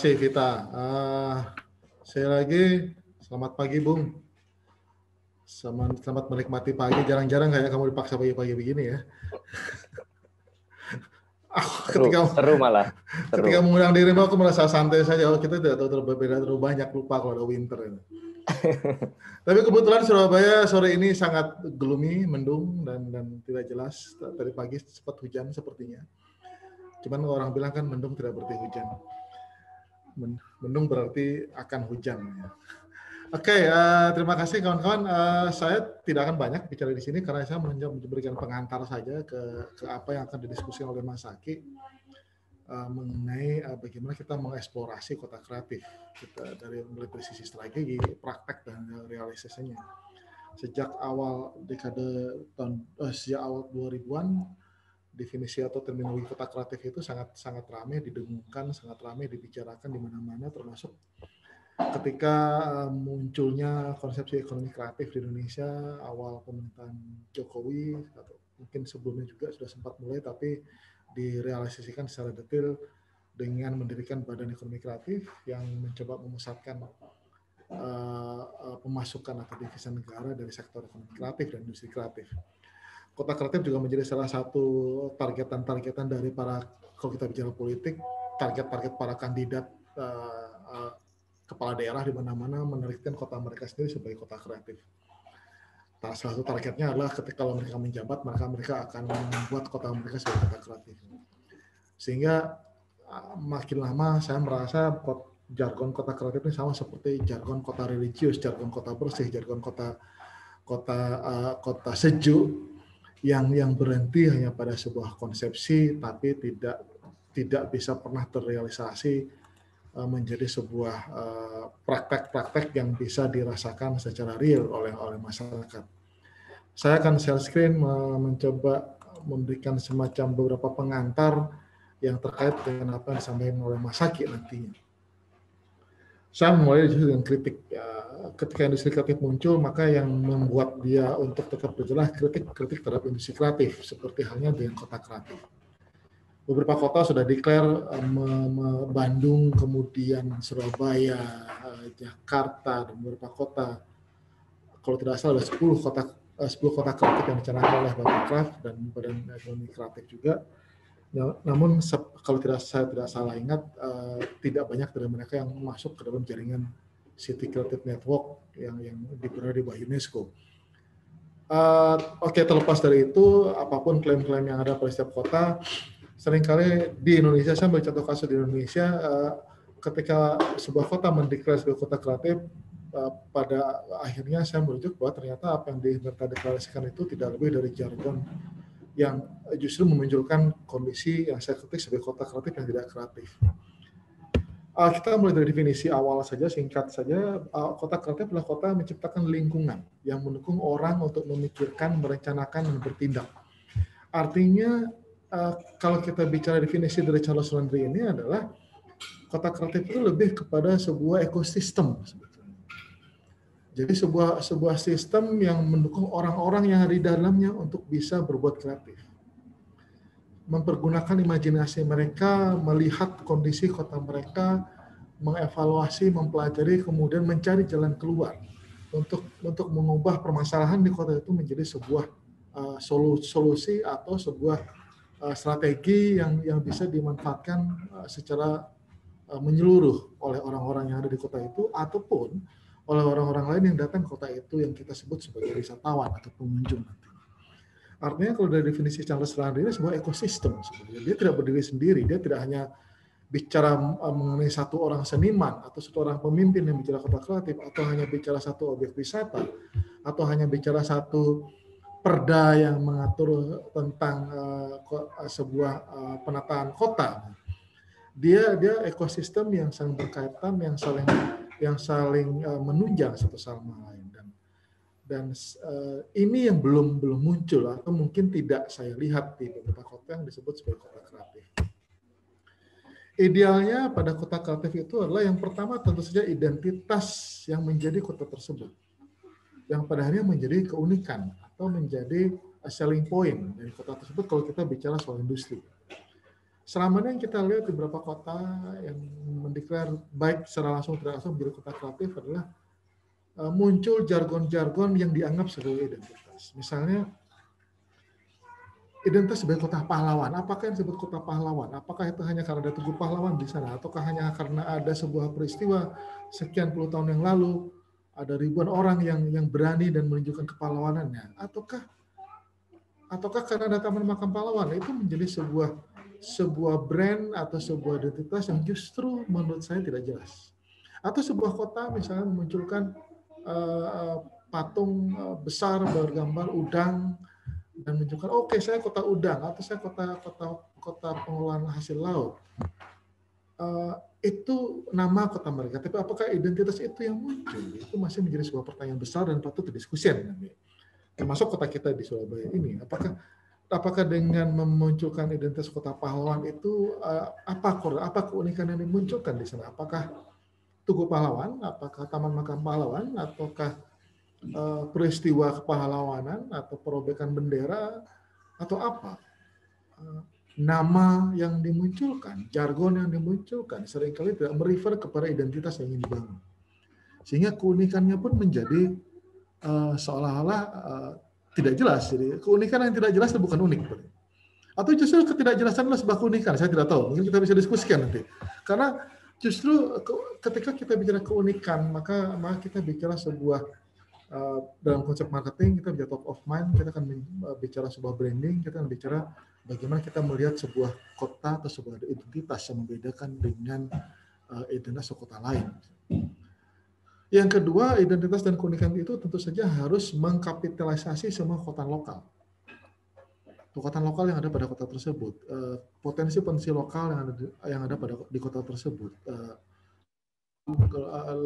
kasih Vita. Saya lagi, selamat pagi Bung. Selamat menikmati pagi. Jarang-jarang kayak kamu dipaksa pagi-pagi begini ya. Seru malah. Ketika mengundang dirimu aku merasa santai saja. Oh, kita tidak tahu berbeda terlalu banyak, lupa kalau ada winter. Tapi kebetulan Surabaya sore ini sangat gloomy, mendung dan tidak jelas. Tadi pagi sempat hujan sepertinya. Cuman orang bilang kan mendung tidak berarti hujan. Mendung berarti akan hujan. Oke, terima kasih kawan-kawan. Saya tidak akan banyak bicara di sini karena saya memberikan pengantar saja ke apa yang akan didiskusikan oleh Mas Aki mengenai bagaimana kita mengeksplorasi kota kreatif kita dari mulai sisi strategi, praktek dan realisasinya. Sejak awal sejak awal 2000-an definisi atau terminologi kota kreatif itu sangat ramai didengungkan, sangat ramai dibicarakan di mana-mana, termasuk ketika munculnya konsepsi ekonomi kreatif di Indonesia awal pemerintahan Jokowi atau mungkin sebelumnya juga sudah sempat mulai, tapi direalisasikan secara detail dengan mendirikan Badan Ekonomi Kreatif yang mencoba memusatkan pemasukan atau devisa negara dari sektor ekonomi kreatif dan industri kreatif. Kota kreatif juga menjadi salah satu targetan dari para, kalau kita bicara politik, target para kandidat kepala daerah di mana-mana menargetkan kota mereka sendiri sebagai kota kreatif. Salah satu targetnya adalah ketika kalau mereka menjabat, maka mereka akan membuat kota mereka sebagai kota kreatif. Sehingga makin lama saya merasa jargon kota kreatif ini sama seperti jargon kota religius, jargon kota bersih, jargon kota sejuk yang berhenti hanya pada sebuah konsepsi tapi tidak bisa pernah terrealisasi menjadi sebuah praktek-praktek yang bisa dirasakan secara real oleh masyarakat. Saya akan share screen mencoba memberikan semacam beberapa pengantar yang terkait dengan apa yang disampaikan oleh Mas Aki nantinya. Saya mulai dengan kritik. Ketika industri kreatif muncul, maka yang membuat dia untuk tetap berjalan kritik terhadap industri kreatif, seperti halnya dengan kota kreatif. Beberapa kota sudah declare, Bandung, kemudian Surabaya, Jakarta, dan beberapa kota, kalau tidak salah ada 10 kota kreatif yang dicanangkan oleh Bappekraf dan Badan Ekonomi Kreatif juga. Namun kalau saya tidak salah ingat, tidak banyak dari mereka yang masuk ke dalam jaringan City Creative Network yang berada di bawah UNESCO. Oke, terlepas dari itu, apapun klaim-klaim yang ada pada setiap kota, seringkali di Indonesia, saya ambil contoh kasus di Indonesia, ketika sebuah kota mendeklarasi sebagai kota kreatif, pada akhirnya saya merujuk bahwa ternyata apa yang mereka deklarasikan itu tidak lebih dari jargon yang justru memunculkan kondisi yang saya kritik sebagai kota kreatif yang tidak kreatif. Kita mulai dari definisi awal saja, singkat saja. Kota kreatif adalah kota yang menciptakan lingkungan yang mendukung orang untuk memikirkan, merencanakan, dan bertindak. Artinya, kalau kita bicara definisi dari Charles Landry ini adalah kota kreatif itu lebih kepada sebuah ekosistem. Jadi sebuah sistem yang mendukung orang-orang yang ada di dalamnya untuk bisa berbuat kreatif. Mempergunakan imajinasi mereka, melihat kondisi kota mereka, mengevaluasi, mempelajari, kemudian mencari jalan keluar untuk mengubah permasalahan di kota itu menjadi sebuah solusi atau sebuah strategi yang bisa dimanfaatkan secara menyeluruh oleh orang-orang yang ada di kota itu ataupun oleh orang-orang lain yang datang ke kota itu yang kita sebut sebagai wisatawan atau pengunjung nanti. Artinya kalau dari definisi Charles Landry ini sebuah ekosistem sebenarnya. Dia tidak berdiri sendiri, dia tidak hanya bicara mengenai satu orang seniman atau satu orang pemimpin yang bicara kota kreatif atau hanya bicara satu objek wisata atau hanya bicara satu perda yang mengatur tentang sebuah penataan kota. Dia ekosistem yang saling berkaitan, yang saling menunjang satu sama lain dan ini yang belum muncul atau mungkin tidak saya lihat di beberapa kota yang disebut sebagai kota kreatif. Idealnya pada kota kreatif itu adalah yang pertama tentu saja identitas yang menjadi kota tersebut, yang pada akhirnya menjadi keunikan atau menjadi selling point dari kota tersebut kalau kita bicara soal industri. selama ini yang kita lihat di beberapa kota yang mendeklar baik secara langsung tidak langsung menjadi kota kreatif adalah muncul jargon-jargon yang dianggap sebagai identitas. Misalnya identitas sebagai kota pahlawan. Apakah yang disebut kota pahlawan? Apakah itu hanya karena ada Tugu Pahlawan di sana? Ataukah hanya karena ada sebuah peristiwa sekian puluh tahun yang lalu, ada ribuan orang yang berani dan menunjukkan kepahlawanannya? Ataukah karena ada Taman Makam Pahlawan? Itu menjadi sebuah brand atau sebuah identitas yang justru menurut saya tidak jelas. Atau sebuah kota misalnya memunculkan patung besar bergambar udang dan menunjukkan oke, saya kota udang atau saya kota pengolahan hasil laut. Itu nama kota mereka. Tapi apakah identitas itu yang muncul? Itu masih menjadi sebuah pertanyaan besar dan patut didiskusikan. Termasuk kota kita di Surabaya ini. Apakah dengan memunculkan identitas kota pahlawan itu apa keunikan yang dimunculkan di sana? Apakah Tugu Pahlawan? Apakah Taman Makam Pahlawan? Ataukah peristiwa kepahlawanan atau perobekan bendera atau apa? Nama yang dimunculkan, jargon yang dimunculkan seringkali tidak merefer kepada identitas yang ingin dibangun. Sehingga keunikannya pun menjadi seolah-olah tidak jelas. Jadi keunikan yang tidak jelas itu bukan unik. Atau justru ketidakjelasan adalah sebuah keunikan. Saya tidak tahu. Mungkin kita bisa diskusikan nanti. Karena justru ketika kita bicara keunikan, maka kita bicara sebuah dalam konsep marketing kita bicara top of mind, kita akan bicara sebuah branding, kita akan bicara bagaimana kita melihat sebuah kota atau sebuah identitas yang membedakan dengan identitas kota lain. Yang kedua, identitas dan keunikan itu tentu saja harus mengkapitalisasi semua kekuatan lokal. Kekuatan lokal yang ada pada kota tersebut, potensi lokal yang ada di kota tersebut,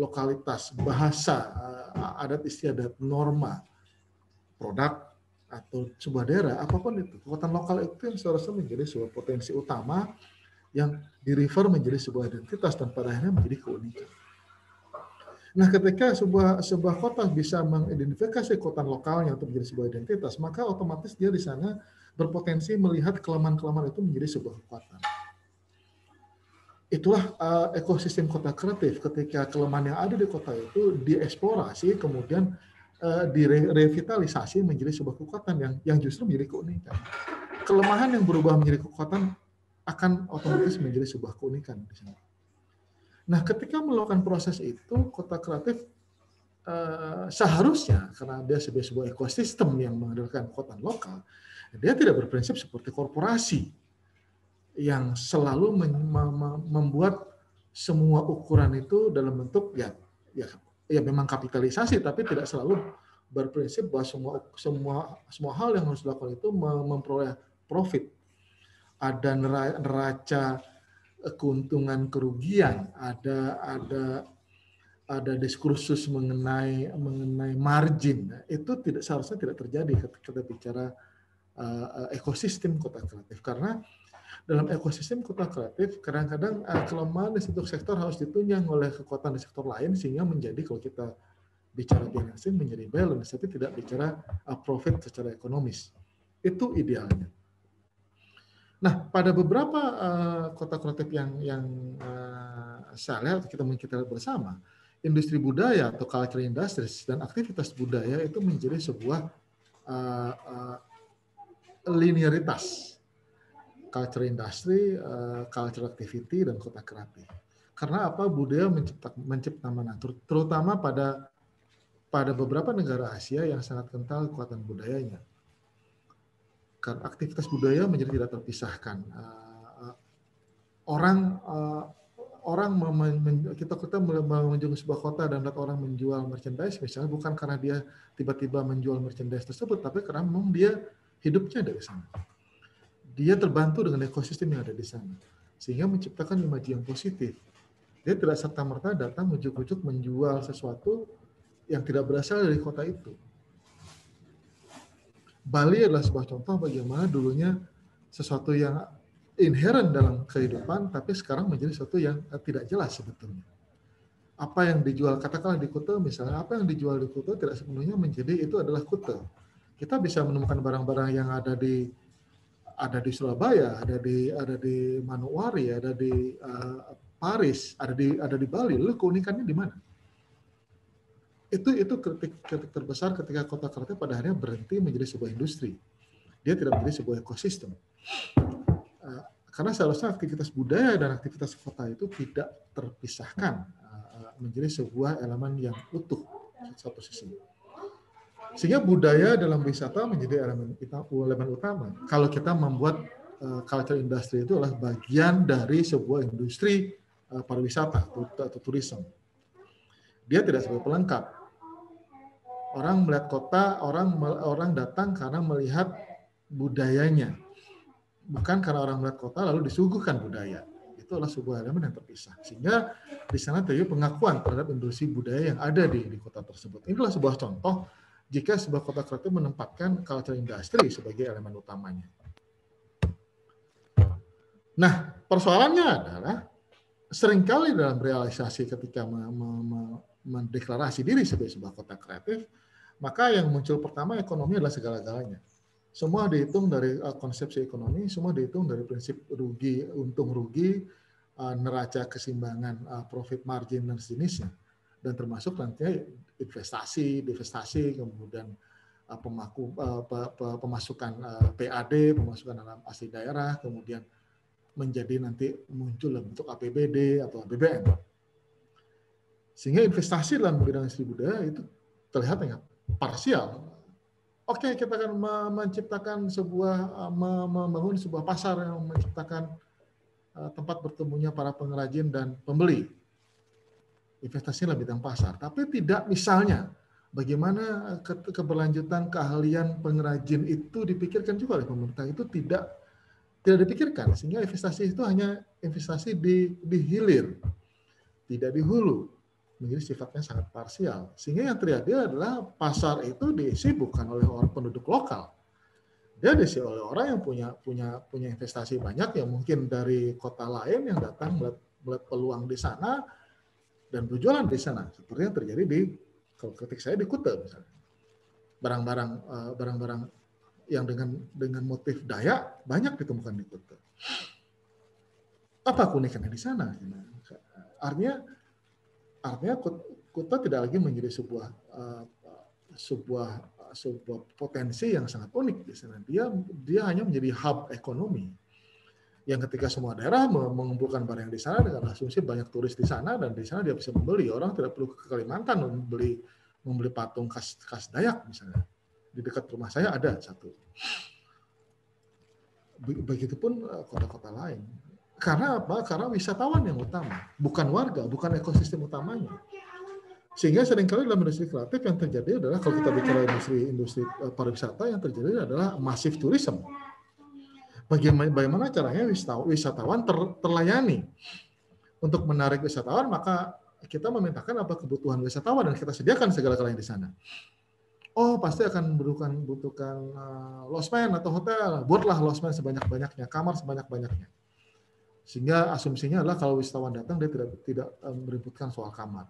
lokalitas, bahasa, adat istiadat, norma, produk, atau sebuah daerah, apapun itu. Kekuatan lokal itu yang seharusnya menjadi sebuah potensi utama yang di-refer menjadi sebuah identitas dan pada akhirnya menjadi keunikan. Nah, ketika sebuah kota bisa mengidentifikasi kekuatan lokalnya untuk menjadi sebuah identitas, maka otomatis dia di sana berpotensi melihat kelemahan-kelemahan itu menjadi sebuah kekuatan. Itulah ekosistem kota kreatif. Ketika kelemahan yang ada di kota itu dieksplorasi, kemudian direvitalisasi menjadi sebuah kekuatan yang justru menjadi keunikan. Kelemahan yang berubah menjadi kekuatan akan otomatis menjadi sebuah keunikan di sana. Nah, ketika melakukan proses itu, kota kreatif seharusnya, karena dia sebagai sebuah ekosistem yang menghadirkan kekuatan lokal, dia tidak berprinsip seperti korporasi yang selalu membuat semua ukuran itu dalam bentuk ya memang kapitalisasi, tapi tidak selalu berprinsip bahwa semua hal yang harus dilakukan itu memperoleh profit. Ada neraca keuntungan kerugian, ada diskursus mengenai margin. Itu seharusnya tidak terjadi ketika kita bicara ekosistem kota kreatif, karena dalam ekosistem kota kreatif kadang-kadang kelemahan di satu sektor harus ditunjang oleh kekuatan di sektor lain, sehingga menjadi, kalau kita bicara balancing, menjadi balance, tapi tidak bicara profit secara ekonomis. Itu idealnya. Nah, pada beberapa kota kreatif yang saya lihat, kita lihat bersama, industri budaya atau culture industries dan aktivitas budaya itu menjadi sebuah linearitas. Culture industry, culture activity, dan kota kreatif. Karena apa? Budaya mencipta mana? Terutama pada beberapa negara Asia yang sangat kental kekuatan budayanya. Karena aktivitas budaya menjadi tidak terpisahkan. Kita mengunjungi sebuah kota dan lihat orang menjual merchandise, misalnya bukan karena dia tiba-tiba menjual merchandise tersebut, tapi karena memang dia hidupnya dari sana. Dia terbantu dengan ekosistem yang ada di sana, sehingga menciptakan imaji yang positif. Dia tidak serta-merta datang ujuk-ujuk menjual sesuatu yang tidak berasal dari kota itu. Bali adalah sebuah contoh bagaimana dulunya sesuatu yang inherent dalam kehidupan, tapi sekarang menjadi sesuatu yang tidak jelas sebetulnya. Apa yang dijual, katakanlah di Kuta misalnya, apa yang dijual di Kuta tidak sepenuhnya menjadi itu adalah Kuta. Kita bisa menemukan barang-barang yang ada di ada di Surabaya, ada di Manokwari, ada di Paris, ada di Bali. Lalu keunikannya di mana? Itu kritik terbesar ketika kota kreatif pada akhirnya berhenti menjadi sebuah industri. Dia tidak menjadi sebuah ekosistem. Karena seharusnya aktivitas budaya dan aktivitas kota itu tidak terpisahkan menjadi sebuah elemen yang utuh satu sisi. Sehingga budaya dalam wisata menjadi elemen utama. Kalau kita membuat culture industry itu adalah bagian dari sebuah industri pariwisata atau tourism. Dia tidak sebagai pelengkap. Orang melihat kota, orang datang karena melihat budayanya. Bukan karena orang melihat kota lalu disuguhkan budaya. Itu adalah sebuah elemen yang terpisah. Sehingga di sana terjadi pengakuan terhadap industri budaya yang ada di kota tersebut. Inilah sebuah contoh jika sebuah kota kreatif menempatkan culture industry sebagai elemen utamanya. Nah, persoalannya adalah seringkali dalam realisasi ketika mendeklarasi diri sebagai sebuah kota kreatif, maka yang muncul pertama ekonomi adalah segala-galanya. Semua dihitung dari konsepsi ekonomi, semua dihitung dari prinsip rugi, untung rugi, neraca keseimbangan, profit margin dan sejenisnya. Dan termasuk nantinya investasi, divestasi, kemudian pemasukan PAD, pemasukan dalam asli daerah, kemudian menjadi nanti muncul dalam bentuk APBD atau APBN. Sehingga investasi dalam bidang industri budaya itu terlihat sangat parsial. Oke, kita akan menciptakan membangun sebuah pasar yang menciptakan tempat bertemunya para pengrajin dan pembeli. Investasi dalam bidang pasar, tapi tidak misalnya bagaimana keberlanjutan keahlian pengrajin itu dipikirkan juga oleh pemerintah, itu tidak dipikirkan, sehingga investasi itu hanya investasi di hilir, tidak di hulu, menjadi sifatnya sangat parsial. Sehingga yang terjadi adalah pasar itu diisi bukan oleh orang penduduk lokal, dia diisi oleh orang yang punya investasi banyak, yang mungkin dari kota lain yang datang melihat peluang di sana dan berjualan di sana, seperti yang terjadi kalau ketika saya di Kuta misalnya, barang-barang yang dengan motif Dayak banyak ditemukan di Kuta. Apa keunikannya di sana? Artinya Kuta tidak lagi menjadi sebuah potensi yang sangat unik di sana. Dia hanya menjadi hub ekonomi. Yang ketika semua daerah mengumpulkan barang di sana dengan asumsi banyak turis di sana dan di sana dia bisa membeli. Orang tidak perlu ke Kalimantan membeli patung khas Dayak misalnya. Di dekat rumah saya ada satu. Begitupun kota-kota lain. Karena apa? Karena wisatawan yang utama, bukan warga, bukan ekosistem utamanya. Sehingga seringkali dalam industri kreatif yang terjadi adalah, kalau kita bicara industri pariwisata, yang terjadi adalah masif tourism. Bagaimana caranya wisatawan terlayani. Untuk menarik wisatawan, maka kita memintakan apa kebutuhan wisatawan dan kita sediakan segala-galanya di sana. Oh, pasti akan membutuhkan losmen atau hotel. Buatlah losmen sebanyak-banyaknya, kamar sebanyak-banyaknya. Sehingga asumsinya adalah kalau wisatawan datang dia tidak meributkan soal kamar.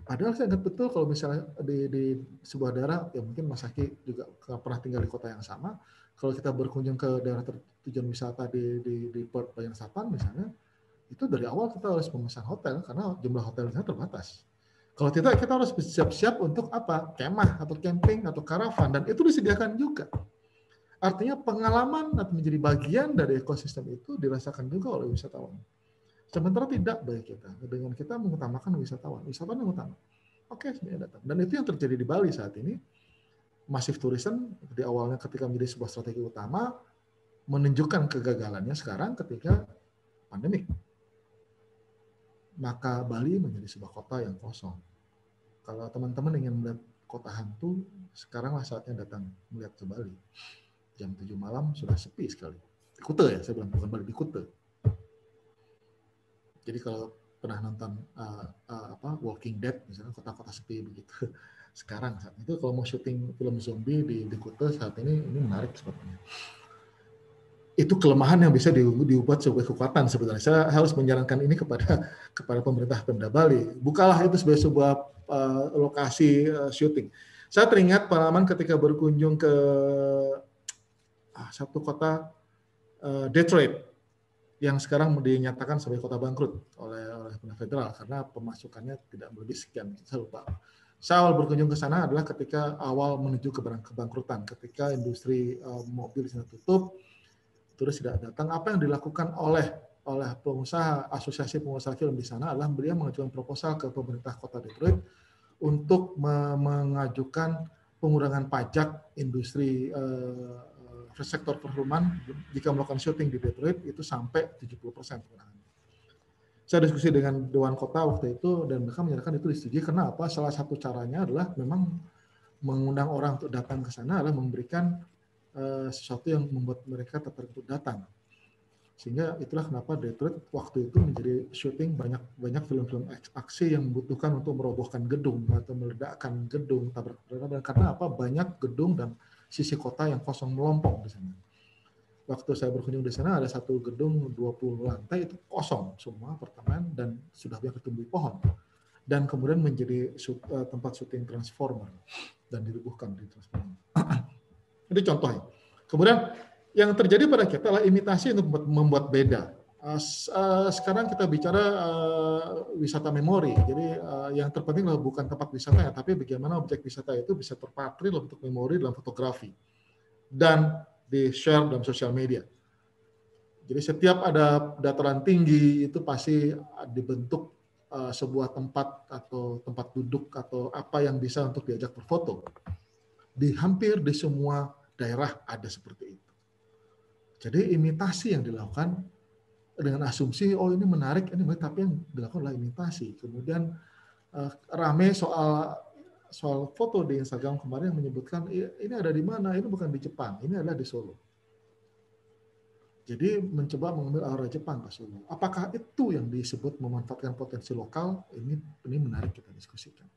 Padahal saya ingat betul kalau misalnya di sebuah daerah, ya mungkin Mas Haki juga pernah tinggal di kota yang sama. Kalau kita berkunjung ke daerah tujuan wisata di Perth Bayan Satan misalnya, itu dari awal kita harus memesan hotel karena jumlah hotelnya terbatas. Kalau tidak, kita harus siap-siap untuk apa? Kemah atau camping atau karavan, dan itu disediakan juga. Artinya pengalaman atau menjadi bagian dari ekosistem itu dirasakan juga oleh wisatawan. Sementara tidak bagi kita. Dengan kita mengutamakan wisatawan yang utama. Oke, sebenarnya datang. Dan itu yang terjadi di Bali saat ini. Masif tourism di awalnya ketika menjadi sebuah strategi utama, menunjukkan kegagalannya sekarang ketika pandemik. Maka Bali menjadi sebuah kota yang kosong. Kalau teman-teman ingin melihat kota hantu, sekaranglah saatnya datang melihat ke Bali. Jam 7 malam sudah sepi sekali. Di Kuta ya, saya bilang bukan Bali, di Kuta. Jadi kalau pernah nonton Walking Dead, misalnya kota-kota sepi begitu. Sekarang saat itu kalau mau syuting film zombie di Kuta saat ini menarik sepertinya. Itu kelemahan yang bisa diubah sebagai kekuatan sebenarnya. Saya harus menyarankan ini kepada pemerintah Pemda Bali. Bukalah itu sebagai sebuah lokasi syuting. Saya teringat pengalaman ketika berkunjung ke satu kota Detroit yang sekarang dinyatakan sebagai kota bangkrut oleh pemerintah federal karena pemasukannya tidak lebih sekian. Saya lupa. Saya awal berkunjung ke sana adalah ketika awal menuju ke kebangkrutan, ketika industri mobil di sana tutup, terus tidak datang. Apa yang dilakukan oleh pengusaha, asosiasi pengusaha film di sana adalah beliau mengajukan proposal ke pemerintah kota Detroit untuk mengajukan pengurangan pajak industri sektor perfilman jika melakukan syuting di Detroit itu sampai 70% pengurangan. Saya diskusi dengan Dewan Kota waktu itu dan mereka menyatakan itu disetujui karena apa? Salah satu caranya adalah memang mengundang orang untuk datang ke sana adalah memberikan sesuatu yang membuat mereka tertarik untuk datang. Sehingga itulah kenapa Detroit waktu itu menjadi syuting banyak film-film aksi yang membutuhkan untuk merobohkan gedung atau meledakkan gedung, tabrak-tabrakan karena apa? Banyak gedung dan sisi kota yang kosong melompong di sana. Waktu saya berkunjung di sana ada satu gedung 20 lantai itu kosong semua apartemen dan sudah banyak ditumbuhi pohon dan kemudian menjadi tempat syuting Transformer dan dirubuhkan di Transformer. Itu contohnya. Kemudian yang terjadi pada kita adalah imitasi untuk membuat beda. Sekarang kita bicara wisata memori. Jadi yang terpenting bukan tempat wisatanya, tapi bagaimana objek wisata itu bisa terpatri dalam bentuk memori dalam fotografi dan di-share dalam sosial media. Jadi setiap ada dataran tinggi itu pasti dibentuk sebuah tempat atau tempat duduk atau apa yang bisa untuk diajak berfoto. Hampir di semua daerah ada seperti itu. Jadi imitasi yang dilakukan dengan asumsi oh ini menarik, tapi yang dilakukan adalah imitasi. Kemudian rame soal foto di Instagram kemarin yang menyebutkan ini ada di mana? Ini bukan di Jepang, ini adalah di Solo. Jadi mencoba mengambil aura Jepang ke Solo. Apakah itu yang disebut memanfaatkan potensi lokal? Ini menarik kita diskusikan.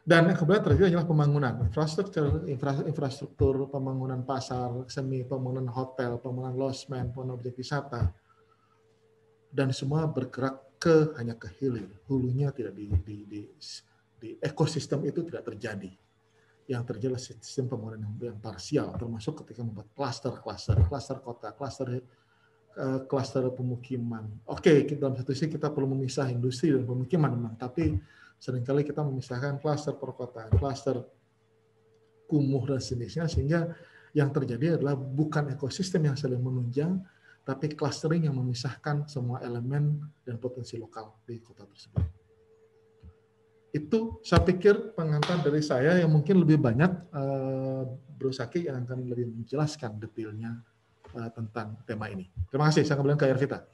Dan yang kemudian terjadi adalah pembangunan infrastruktur, pembangunan pasar semi, pembangunan hotel, pembangunan lodgement, pembangunan objek wisata, dan semua bergerak hanya ke hilir. Hulunya tidak di ekosistem itu tidak terjadi. Yang terjadi adalah sistem pembangunan yang parsial, termasuk ketika membuat klaster kota, klaster pemukiman. Oke, dalam satu sisi kita perlu memisah industri dan pemukiman memang, tapi seringkali kita memisahkan klaster perkotaan, klaster kumuh dan sejenisnya, sehingga yang terjadi adalah bukan ekosistem yang saling menunjang, tapi clustering yang memisahkan semua elemen dan potensi lokal di kota tersebut. Itu saya pikir pengantar dari saya yang mungkin lebih banyak Bro Saki yang akan lebih menjelaskan detailnya tentang tema ini. Terima kasih, saya kembali ke Ervita.